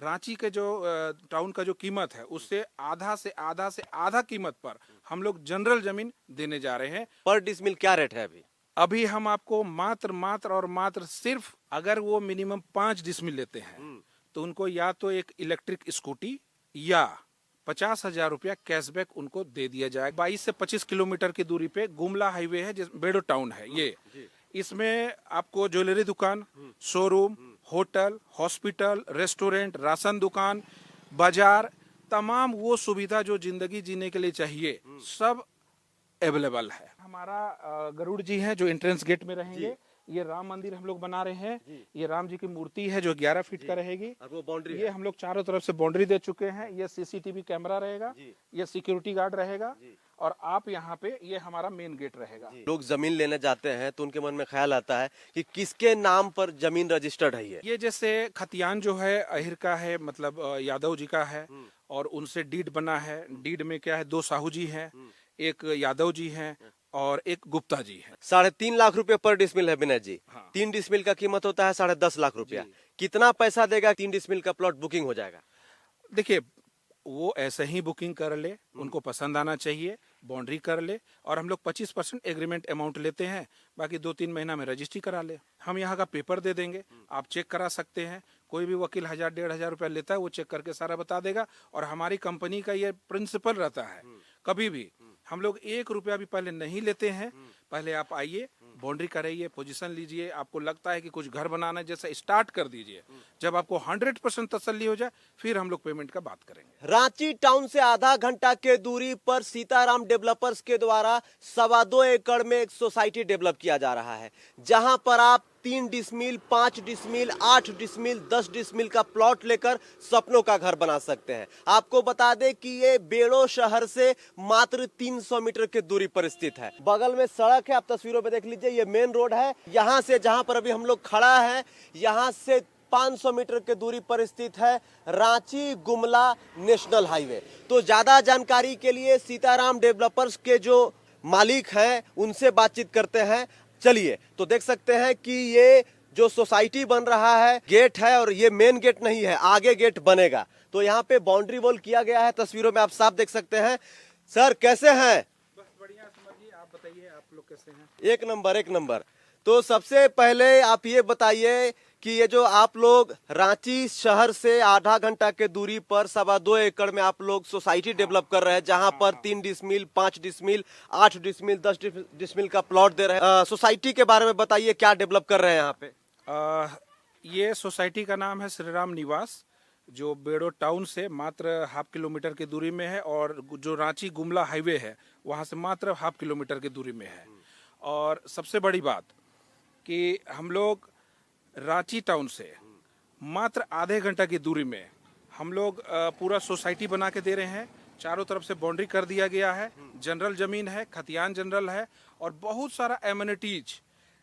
रांची के जो टाउन का जो कीमत है उससे आधा कीमत पर हम लोग जनरल जमीन देने जा रहे हैं। पर डिसमिल क्या रेट है अभी? अभी हम आपको मात्र सिर्फ अगर वो मिनिमम 5 डिसमिल लेते हैं तो उनको या तो एक इलेक्ट्रिक स्कूटी या 50,000 रुपया कैशबैक उनको दे दिया जाएगा। 22 से 25 किलोमीटर की दूरी पे गुमला हाईवे है, बेड़ो टाउन है ये। इसमें आपको ज्वेलरी दुकान, showroom, hotel, hospital, restaurant, ration दुकान, बाजार, तमाम वो सुविधा जो जिंदगी जीने के लिए चाहिए सब अवेलेबल है। हमारा गरुड़ जी है जो एंट्रेंस गेट में रहेंगे। ये राम मंदिर हम लोग बना रहे हैं। ये राम जी की मूर्ति है जो 11 फीट का रहेगी। और वो बाउंड्री ये हम लोग चारों तरफ से बाउंड्री दे चुके हैं। ये सीसीटीवी कैमरा रहेगा, ये सिक्योरिटी गार्ड रहेगा और आप यहाँ पे ये हमारा मेन गेट रहेगा। लोग जमीन लेने जाते हैं तो उनके मन में ख्याल आता है कि किसके नाम पर जमीन रजिस्टर्ड है। ये जैसे खतियान जो है अहिर का है, मतलब यादव जी का है और उनसे डीड बना है। डीड में क्या है, 2 साहू जी हैं, एक यादव जी हैं और एक गुप्ता जी है। 3.5 लाख रुपए पर डिसमिल है विनय जी। हाँ। 3 डिसमिल का कीमत होता है 10.5 लाख रुपया। कितना पैसा देगा 3 डिसमिल का प्लॉट बुकिंग हो जाएगा? देखिए, वो ऐसे ही बुकिंग कर ले, उनको पसंद आना चाहिए, बाउंड्री कर ले और हम लोग 25% एग्रीमेंट अमाउंट लेते हैं। बाकी 2-3 महीना में रजिस्ट्री करा ले। हम यहाँ का पेपर दे देंगे, आप चेक करा सकते हैं। कोई भी वकील 1,000-1,500 रुपया लेता है, वो चेक करके सारा बता देगा। और हमारी कंपनी का ये प्रिंसिपल रहता है, कभी भी हम लोग 1 रुपया भी पहले नहीं लेते हैं। पहले आप आइए, बाउंड्री कराइए, पोजीशन लीजिए। आपको लगता है कि कुछ घर बनाना है जैसा, स्टार्ट कर दीजिए। जब आपको 100% तसल्ली हो जाए फिर हम लोग पेमेंट का बात करेंगे। रांची टाउन से आधा घंटा के दूरी पर सीताराम डेवलपर्स के द्वारा 2.25 एकड़ में एक सोसाइटी डेवलप किया जा रहा है, जहां पर आप 3 डिसमिल, 5 डिसमिल, 8 डिसमिल, 10 डिसमिल का प्लॉट लेकर सपनों का घर बना सकते हैं। आपको बता दें कि ये बेड़ो शहर से मात्र 300 मीटर की दूरी पर स्थित है। बगल में सड़क है, आप तस्वीरों में देख लीजिए, ये मेन रोड है। यहाँ से जहाँ पर अभी हम लोग खड़ा है, यहाँ से 500 मीटर की दूरी पर स्थित है रांची गुमला नेशनल हाईवे। तो ज्यादा जानकारी के लिए सीताराम डेवलपर्स के जो मालिक हैं उनसे बातचीत करते हैं। चलिए, तो देख सकते हैं कि ये जो सोसाइटी बन रहा है, गेट है और ये मेन गेट नहीं है, आगे गेट बनेगा। तो यहाँ पे बाउंड्री वॉल किया गया है, तस्वीरों में आप साफ देख सकते हैं। सर कैसे हैं? बस बढ़िया समर जी, आप बताइए आप लोग कैसे हैं? एक नंबर, एक नंबर। तो सबसे पहले आप ये बताइए कि ये जो आप लोग रांची शहर से आधा घंटा के दूरी पर 2.25 एकड़ में आप लोग सोसाइटी डेवलप कर रहे हैं, जहां पर 3 डिसमिल, 5 डिसमिल, 8 डिसमिल, 10 डिसमिल का प्लॉट दे रहे हैं। सोसाइटी के बारे में बताइए, क्या डेवलप कर रहे हैं यहाँ पे? ये सोसाइटी का नाम है श्री राम निवास, जो बेड़ो टाउन से मात्र 1/2 किलोमीटर की दूरी में है और जो रांची गुमला हाईवे है वहाँ से मात्र 1/2 किलोमीटर की दूरी में है। और सबसे बड़ी बात कि हम लोग रांची टाउन से मात्र आधे घंटा की दूरी में हम लोग पूरा सोसाइटी बना के दे रहे हैं। चारों तरफ से बाउंड्री कर दिया गया है, जनरल जमीन है, खतियान जनरल है और बहुत सारा एमिनिटीज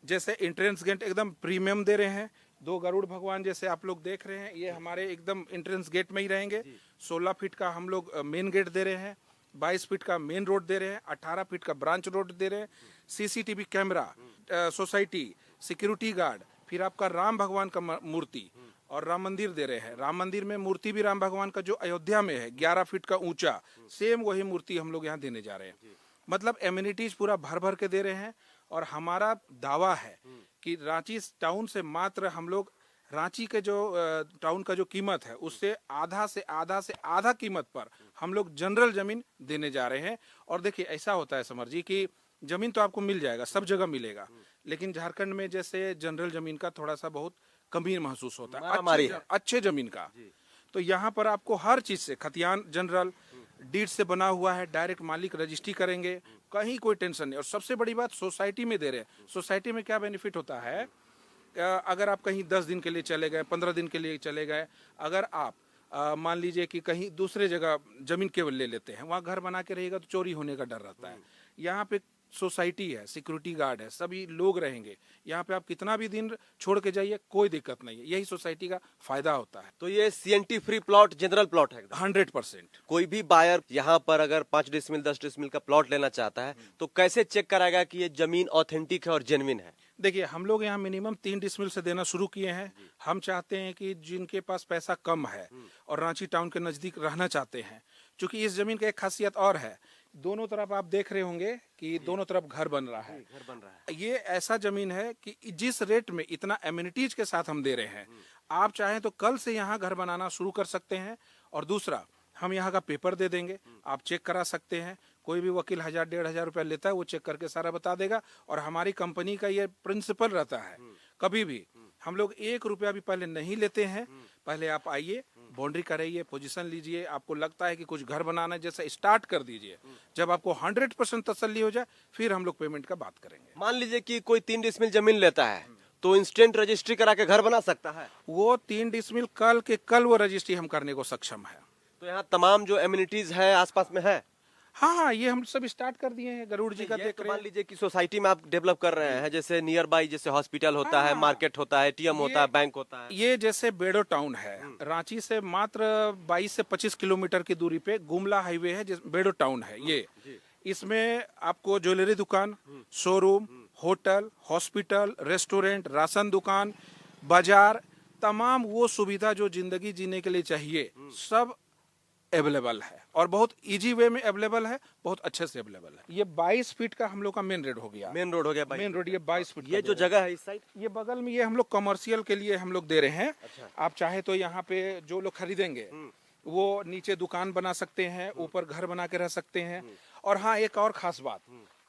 जैसे एंट्रेंस गेट एकदम प्रीमियम दे रहे हैं। 2 गरुड़ भगवान जैसे आप लोग देख रहे हैं, ये हमारे एकदम एंट्रेंस गेट में ही रहेंगे। 16 फीट का हम लोग मेन गेट दे रहे हैं, 22 फीट का मेन रोड दे रहे हैं, 18 फीट का ब्रांच रोड दे रहे हैं, CCTV camera, society, security guard, फिर आपका राम भगवान का मूर्ति और राम मंदिर दे रहे हैं। राम मंदिर में मूर्ति भी राम भगवान का जो अयोध्या में है 11 फीट का ऊंचा, सेम वही मूर्ति हम लोग यहाँ देने जा रहे हैं। मतलब एमिनिटीज पूरा भर भर के दे रहे हैं। और हमारा दावा है कि रांची टाउन से मात्र हम लोग रांची के जो टाउन का जो कीमत है उससे आधा कीमत पर हम लोग जनरल जमीन देने जा रहे हैं। और देखिए, ऐसा होता है समर जी कि जमीन तो आपको मिल जाएगा, सब जगह मिलेगा, लेकिन झारखंड में जैसे जनरल जमीन का थोड़ा सा बहुत कमी महसूस होता है, अच्छे जमीन का। तो यहाँ पर आपको हर चीज से खतियान जनरल डीड से बना हुआ है, डायरेक्ट मालिक रजिस्ट्री करेंगे, कहीं कोई टेंशन नहीं। और सबसे बड़ी बात सोसाइटी में दे रहे हैं। सोसाइटी में क्या बेनिफिट होता है, अगर आप कहीं 10 दिन के लिए चले गए, 15 दिन के लिए चले गए, अगर आप मान लीजिए कि कहीं दूसरे जगह जमीन केवल ले लेते हैं, वहाँ घर बना के रहेगा तो चोरी होने का डर रहता है। यहाँ पे सोसाइटी है, सिक्योरिटी गार्ड है, सभी लोग रहेंगे। यहाँ पे आप कितना भी दिन छोड़ के जाइए, कोई दिक्कत नहीं है। यही सोसाइटी का फायदा होता है। तो ये CNT free plot, general plot है 100%। कोई भी बायर यहाँ पर अगर 5 डिसमिल, 10 डिसमिल का प्लॉट लेना चाहता है तो कैसे चेक कराएगा कि ये जमीन ऑथेंटिक है और जेन्युइन है? देखिए, हम लोग यहाँ मिनिमम 3 डिसमिल से देना शुरू किए हैं। हम चाहते हैं कि जिनके पास पैसा कम है और रांची टाउन के नज़दीक रहना चाहते हैं, क्योंकि इस ज़मीन का एक खासियत और है, दोनों तरफ आप देख रहे होंगे कि दोनों तरफ घर बन रहा है। घर बन रहा है। ये ऐसा ज़मीन है कि जिस रेट में इतना एमिनिटीज के साथ हम दे रहे हैं, आप चाहें तो कल से यहाँ घर बनाना शुरू कर सकते हैं। और दूसरा, हम यहाँ का पेपर दे देंगे, आप चेक करा सकते हैं। कोई भी वकील 1,000-1,500 रुपया लेता है, वो चेक करके सारा बता देगा। और हमारी कंपनी का ये प्रिंसिपल रहता है, कभी भी हम लोग 1 रुपया भी पहले नहीं लेते हैं। पहले आप आइए, बाउंड्री कराइए, पोजीशन लीजिए, आपको लगता है कि कुछ घर बनाना है जैसा, स्टार्ट कर दीजिए। जब आपको 100% तसल्ली हो जाए, फिर हम लोग पेमेंट का बात करेंगे। मान लीजिए कि कोई 3 डिसमिल जमीन लेता है, तो इंस्टेंट रजिस्ट्री करा के घर बना सकता है। वो 3 डिसमिल कल के कल वो रजिस्ट्री हम करने को सक्षम है। तो यहाँ तमाम जो एमिनिटीज है आसपास में है। हाँ, ये हम सब स्टार्ट कर दिए हैं, गरुड़ जी का ये देख तो रहे मान हैं। लीजिए कि सोसाइटी में आप डेवलप कर रहे हैं, जैसे नियर बाई, जैसे हॉस्पिटल होता है, मार्केट होता है, एटीएम होता है, बैंक होता है। ये जैसे बेड़ो टाउन है, रांची से मात्र 22 से 25 किलोमीटर की दूरी पे गुमला हाईवे है, बेड़ो टाउन है ये। इसमें आपको ज्वेलरी दुकान, showroom, hotel, hospital, restaurant, ration दुकान, बाजार, तमाम वो सुविधा जो जिंदगी जीने के लिए चाहिए, सब अवेलेबल है। और बहुत इजी वे में अवेलेबल है, बहुत अच्छे से अवेलेबल है। ये 22 फीट का हम लोग का मेन रोड हो गया। मेन रोड हो गया। मेन रोड ये 22 फीट ये जो जगह है इस साइड, ये बगल में, ये हम लोग कमर्शियल के लिए हम लोग दे रहे हैं। आप चाहे तो यहाँ पे जो लोग खरीदेंगे वो नीचे दुकान बना सकते हैं, ऊपर घर बना के रह सकते हैं। और हाँ, एक और खास बात,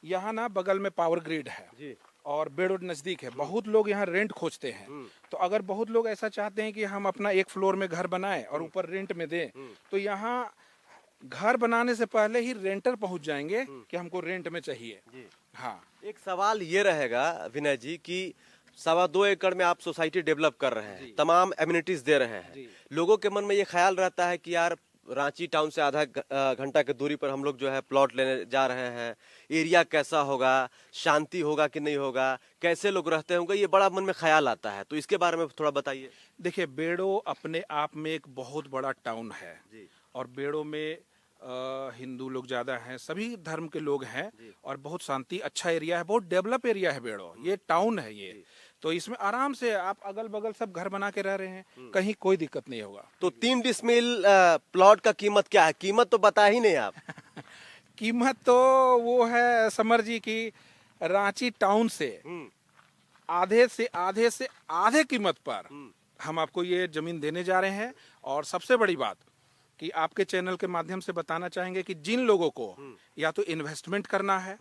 यहाँ ना बगल में पावर ग्रिड है और बेड़ो नजदीक है। बहुत लोग यहाँ रेंट खोजते हैं, तो अगर बहुत लोग ऐसा चाहते हैं कि हम अपना एक फ्लोर में घर बनाएं और ऊपर रेंट में दें, तो यहाँ घर बनाने से पहले ही रेंटर पहुंच जाएंगे कि हमको रेंट में चाहिए। हाँ, एक सवाल ये रहेगा विनय जी कि 2.25 एकड़ में आप सोसाइटी डेवलप कर रहे हैं, तमाम एमिनिटीज दे रहे हैं। लोगों के मन में ये ख्याल रहता है कि यार रांची टाउन से आधा घंटा की दूरी पर हम लोग जो है प्लॉट लेने जा रहे हैं, एरिया कैसा होगा, शांति होगा कि नहीं होगा, कैसे लोग रहते होंगे, ये बड़ा मन में ख्याल आता है। तो इसके बारे में थोड़ा बताइए। देखिए, बेड़ो अपने आप में एक बहुत बड़ा टाउन है और बेड़ो में हिंदू लोग ज्यादा हैं, सभी धर्म के लोग हैं और बहुत शांति, अच्छा एरिया है, बहुत डेवलप एरिया है बेड़ो। ये टाउन है ये, तो इसमें आराम से आप अगल बगल सब घर बना के रह रहे हैं, कहीं कोई दिक्कत नहीं होगा। तो 3 डिसमिल प्लॉट का कीमत क्या है? कीमत तो बता ही नहीं आप। कीमत तो वो है समर जी की, रांची टाउन से आधे कीमत पर हम आपको ये जमीन देने जा रहे हैं। और सबसे बड़ी बात कि आपके चैनल के माध्यम से बताना चाहेंगे कि जिन लोगों को या तो इन्वेस्टमेंट करना है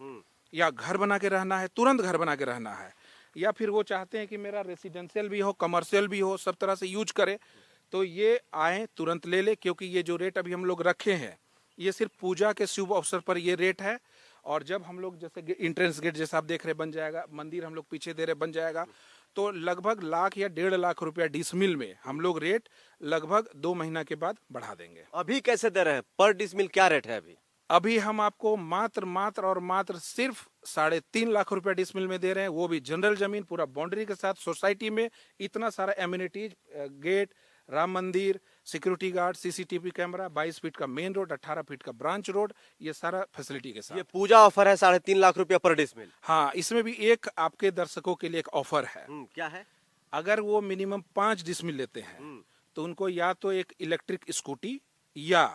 या घर बना के रहना है, तुरंत घर बना के रहना है, या फिर वो चाहते हैं कि मेरा रेसिडेंशियल भी हो, कमर्शियल भी हो, सब तरह से यूज करे, तो ये आए, तुरंत ले ले। क्योंकि ये जो रेट अभी हम लोग रखे हैं, ये सिर्फ पूजा के शुभ अवसर पर ये रेट है। और जब हम लोग जैसे इंट्रेंस गेट जैसा आप देख रहे बन जाएगा, मंदिर हम लोग पीछे दे रहे बन जाएगा, तो लगभग 1,00,000 या 1.5 लाख रुपया डिसमिल में हम लोग रेट लगभग 2 महीना के बाद बढ़ा देंगे। अभी कैसे दे रहे हैं? पर डिसमिल क्या रेट है अभी? अभी हम आपको मात्र सिर्फ 3.5 लाख रुपया डिसमिल में दे रहे हैं, वो भी जनरल जमीन, पूरा बाउंड्री के साथ, सोसाइटी में इतना सारा एमिनिटीज, गेट, राम मंदिर, security guard, CCTV camera, 22 feet का मेन रोड, 18 फीट का ब्रांच रोड, ये सारा फैसिलिटी के साथ। ये पूजा ऑफर है 3.5 लाख रुपया पर डिसमिल। हाँ, इसमें भी एक आपके दर्शकों के लिए एक ऑफर है। क्या है? अगर वो मिनिमम 5 डिसमिल लेते हैं तो उनको या तो एक इलेक्ट्रिक स्कूटी या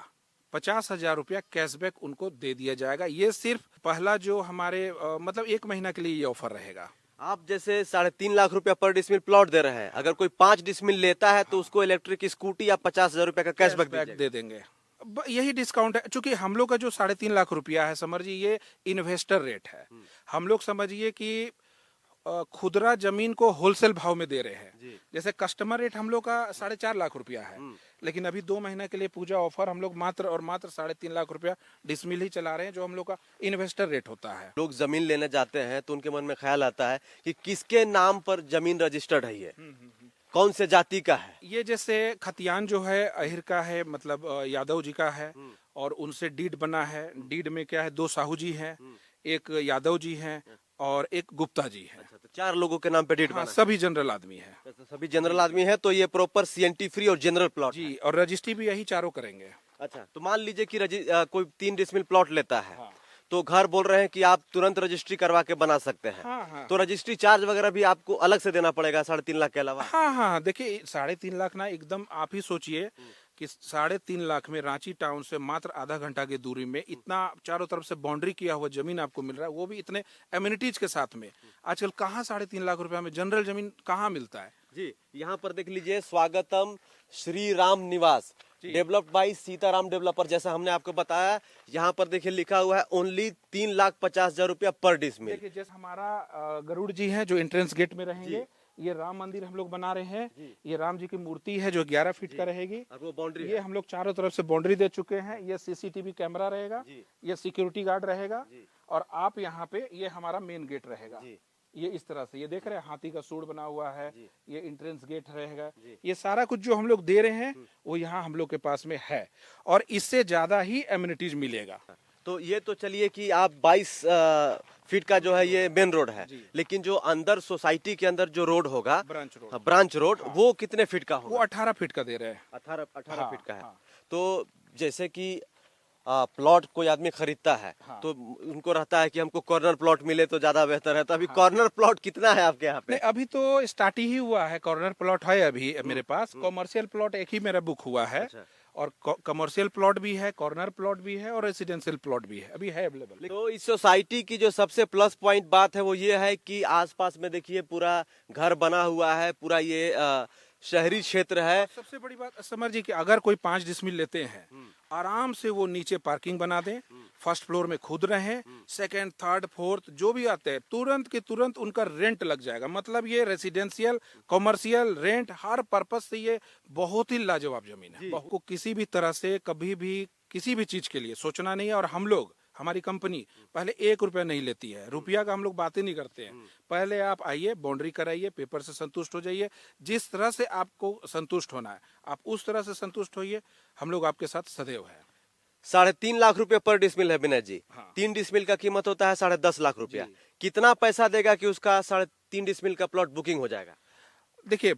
50,000 रुपया कैशबैक उनको दे दिया जाएगा। ये सिर्फ पहला जो हमारे मतलब 1 महीना के लिए ये ऑफर रहेगा। आप जैसे 3.5 लाख रुपया पर डिसमिल प्लॉट दे रहे हैं, अगर कोई 5 डिसमिल लेता है तो उसको इलेक्ट्रिक स्कूटी या 50,000 रुपया का कैशबैक दे देंगे। यही डिस्काउंट है, क्योंकि हम लोग का जो 3.5 लाख रुपया है समर जी, ये इन्वेस्टर रेट है। हम लोग समझिए कि खुदरा जमीन को होलसेल भाव में दे रहे हैं। जैसे कस्टमर रेट हम लोग का 4.5 लाख रुपया है, लेकिन अभी 2 महीना के लिए पूजा ऑफर हम लोग मात्र 3.5 लाख रुपया डिसमिल ही चला रहे हैं, जो हम लोग का इन्वेस्टर रेट होता है। लोग जमीन लेने जाते हैं तो उनके मन में ख्याल आता है कि किसके नाम पर जमीन रजिस्टर्ड है, ये कौन से जाति का है। ये जैसे खतियान जो है अहिर का है, मतलब यादव जी का है, और उनसे डीड बना है। डीड में क्या है, 2 साहू जी हैं, एक यादव जी हैं और एक गुप्ता जी है। तो 4 लोगों के नाम पे डीड हाँ, बना सभी जनरल आदमी है। है। तो सभी जनरल आदमी है, तो ये प्रॉपर सीएनटी फ्री और जनरल प्लॉट जी, और रजिस्ट्री भी यही चारों करेंगे। अच्छा, तो मान लीजिए कि कोई 3 डिसमिल प्लॉट लेता है, तो घर बोल रहे हैं कि आप तुरंत रजिस्ट्री करवा के बना सकते हैं। हाँ हाँ तो रजिस्ट्री चार्ज वगैरह भी आपको अलग से देना पड़ेगा 3.5 लाख के अलावा? हाँ हाँ देखिए 3.5 लाख ना, एकदम आप ही सोचिए कि 3.5 लाख में रांची टाउन से मात्र आधा घंटा की दूरी में इतना चारों तरफ से बाउंड्री किया हुआ जमीन आपको मिल रहा है, वो भी इतने एम्यूनिटीज के साथ में। आजकल कहाँ 3.5 लाख रुपया में जनरल जमीन कहाँ मिलता है। जी, यहाँ पर देख लीजिए, स्वागतम Shri Ram Niwas, developed by Sitaram developer. जैसा हमने आपको बताया, यहाँ पर देखिए लिखा हुआ है ओनली 3,50,000 रुपया पर डिसमिल। देखिए जैसे हमारा गरुड़ जी है जो एंट्रेंस गेट में रहेंगे, ये राम मंदिर हम लोग बना रहे हैं। ये राम जी की मूर्ति है जो 11 फीट का रहेगी, और वो बाउंड्री ये हम लोग चारों तरफ से बाउंड्री दे चुके हैं। ये सीसीटीवी कैमरा रहेगा, ये सिक्योरिटी गार्ड रहेगा, और आप यहाँ पे ये हमारा मेन गेट रहेगा। ये इस तरह से, ये देख रहे हैं हाथी का सूंड बना हुआ है, ये एंट्रेंस गेट रहेगा। ये सारा कुछ जो हम लोग दे रहे हैं वो यहाँ हम लोग के पास में है, और इससे ज्यादा ही एम्यूनिटीज मिलेगा। तो ये तो चलिए कि आप 22 फीट का जो है ये मेन रोड है, लेकिन जो अंदर सोसाइटी के अंदर जो रोड होगा, ब्रांच रोड, ब्रांच रोड, वो कितने फीट का होगा? वो 18 फीट का दे रहे हैं। 18 फीट का है। हाँ। तो जैसे कि प्लॉट कोई आदमी खरीदता है, तो उनको रहता है कि हमको कॉर्नर प्लॉट मिले तो ज्यादा बेहतर है। तो अभी कॉर्नर प्लॉट कितना है आपके यहाँ पे? नहीं, अभी तो स्टार्ट ही हुआ है। कॉर्नर प्लॉट है अभी मेरे पास। कॉमर्शियल प्लॉट एक ही मेरा बुक हुआ है, और कमर्शियल प्लॉट भी है, कॉर्नर प्लॉट भी है, और रेसिडेंशियल प्लॉट भी है, अभी है अवेलेबल। तो इस सोसाइटी की जो सबसे प्लस पॉइंट बात है वो ये है कि आसपास में देखिए पूरा घर बना हुआ है, पूरा ये शहरी क्षेत्र है। सबसे बड़ी बात समझ जी कि अगर कोई 5 डिसमिल लेते हैं, आराम से वो नीचे पार्किंग बना दें, फर्स्ट फ्लोर में खुद रहें, सेकंड थर्ड फोर्थ जो भी आते हैं तुरंत के तुरंत उनका रेंट लग जाएगा। मतलब ये रेसिडेंशियल, कॉमर्शियल, रेंट, हर पर्पस से ये बहुत ही लाजवाब जमीन है। को किसी भी तरह से कभी भी किसी भी चीज के लिए सोचना नहीं है। और हम लोग, हमारी कंपनी पहले 1 रुपया नहीं लेती है, रुपया का हम लोग बातें नहीं करते हैं। पहले आप आइए, बाउंड्री कराइए, पेपर से संतुष्ट हो जाइए। जिस तरह से आपको संतुष्ट होना है आप उस तरह से संतुष्ट होइए, हम लोग आपके साथ सदैव है। 3.5 लाख रुपए पर डिसमिल है विनय जी। हाँ। 3 डिसमिल का कीमत होता है 10.5 लाख रुपया। कितना पैसा देगा कि उसका 3.5 डिसमिल का प्लॉट बुकिंग हो जाएगा? देखिए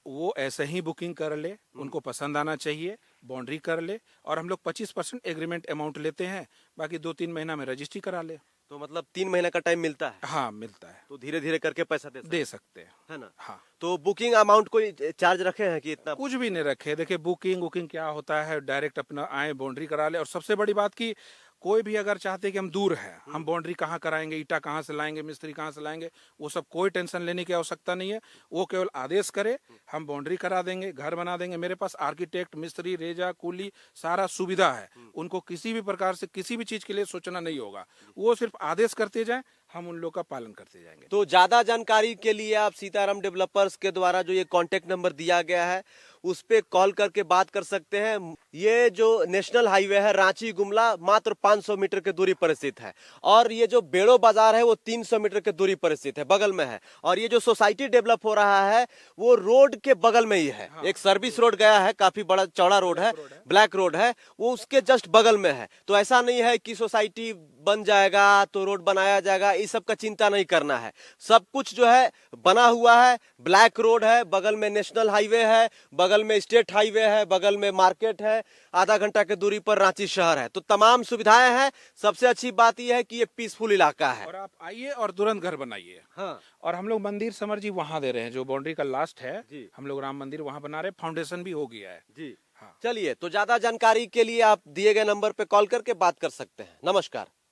वो ऐसे ही बुकिंग कर ले, उनको पसंद आना चाहिए, बाउंड्री कर ले, और हम लोग 25% एग्रीमेंट अमाउंट लेते हैं, बाकी 2-3 महीना में रजिस्ट्री करा ले। तो मतलब 3 महीने का टाइम मिलता है? हाँ मिलता है। तो धीरे धीरे करके पैसा दे सकते हैं, है ना? हाँ। तो बुकिंग अमाउंट कोई चार्ज रखे हैं कि इतना? कुछ भी नहीं रखे। देखिए बुकिंग क्या होता है, डायरेक्ट अपना आए, बाउंड्री करा ले। और सबसे बड़ी बात की कोई भी अगर चाहते कि हम दूर है, हम बाउंड्री कहाँ कराएंगे, ईटा कहाँ से लाएंगे, मिस्त्री कहाँ से लाएंगे, वो सब कोई टेंशन लेने की आवश्यकता नहीं है। वो केवल आदेश करे, हम बाउंड्री करा देंगे, घर बना देंगे। मेरे पास आर्किटेक्ट, मिस्त्री, रेजा, कूली सारा सुविधा है। उनको किसी भी प्रकार से किसी भी चीज के लिए सोचना नहीं होगा। वो सिर्फ आदेश करते जाएं, हम उन लोग का पालन करते जाएंगे। तो ज्यादा जानकारी के लिए आप सीताराम डेवलपर्स के द्वारा जो ये कांटेक्ट नंबर दिया गया है उस पे कॉल करके बात कर सकते हैं। ये जो नेशनल हाईवे है रांची गुमला मात्र 500 मीटर की दूरी पर स्थित है, और ये जो बेड़ो बाजार है वो 300 मीटर की दूरी पर स्थित है, बगल में है। और ये जो सोसाइटी डेवलप हो रहा है वो रोड के बगल में ही है। एक सर्विस रोड गया है, काफी बड़ा चौड़ा रोड है, ब्लैक रोड है, वो उसके जस्ट बगल में है। तो ऐसा नहीं है कि सोसाइटी बन जाएगा तो रोड बनाया जाएगा, इस सब का चिंता नहीं करना है। सब कुछ जो है बना हुआ है, ब्लैक रोड है, बगल में नेशनल हाईवे है, बगल में स्टेट हाईवे है, बगल में मार्केट है, आधा घंटा की दूरी पर रांची शहर है। तो तमाम सुविधाएं हैं। सबसे अच्छी बात यह है कि ये पीसफुल इलाका है। और आप आइए और तुरंत घर बनाइए। हाँ। और हम लोग मंदिर समर जी वहाँ दे रहे हैं, जो बाउंड्री का लास्ट है, हम लोग राम मंदिर वहाँ बना रहे हैं, फाउंडेशन भी हो गया है जी। हाँ। चलिए, तो ज्यादा जानकारी के लिए आप दिए गए नंबर पे कॉल करके बात कर सकते हैं। नमस्कार।